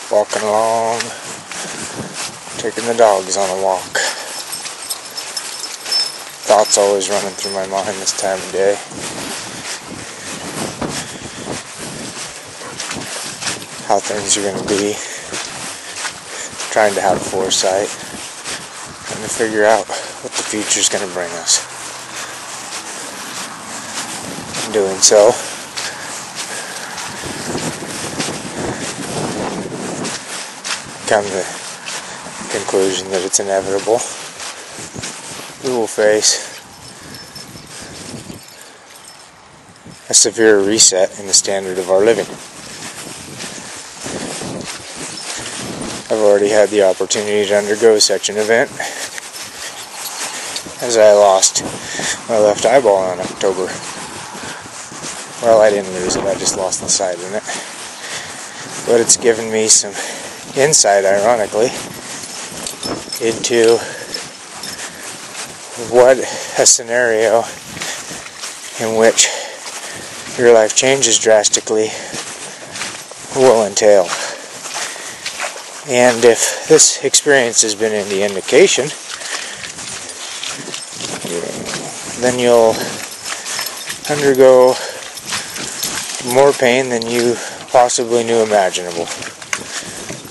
Walking along, taking the dogs on a walk. Thoughts always running through my mind this time of day. How things are going to be. Trying to have foresight. Trying to figure out what the future's going to bring us. In doing so, come to the conclusion that it's inevitable. We will face a severe reset in the standard of our living. I've already had the opportunity to undergo such an event, as I lost my left eyeball in October. Well, I didn't lose it, I just lost the sight in it. But it's given me some insight, ironically, into what a scenario in which your life changes drastically will entail. And if this experience has been any indication, then you'll undergo more pain than you possibly knew imaginable.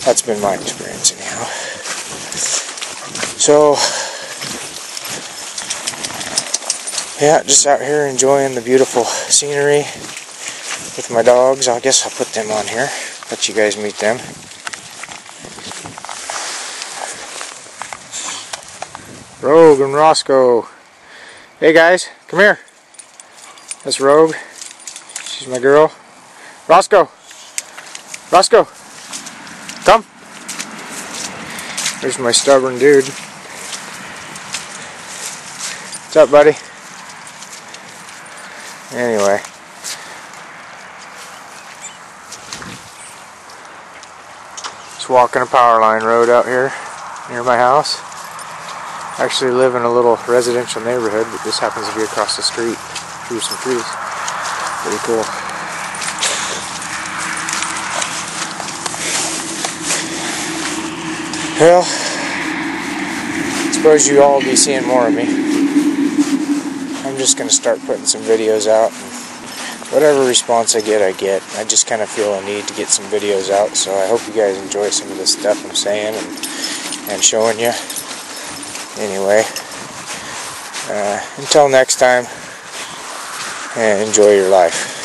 That's been my experience anyhow. So, yeah, just out here enjoying the beautiful scenery with my dogs. I guess I'll put them on here, let you guys meet them. Rogue and Roscoe. Hey guys, come here. That's Rogue. She's my girl. Roscoe. Roscoe. Come. There's my stubborn dude. What's up, buddy? Anyway. Just walking a power line road out here near my house. I actually live in a little residential neighborhood, but this happens to be across the street through some trees. Pretty cool. Well, I suppose you all will be seeing more of me. I'm just going to start putting some videos out. And whatever response I get, I get. I just kind of feel a need to get some videos out, so I hope you guys enjoy some of the stuff I'm saying and showing you. Anyway, until next time, enjoy your life.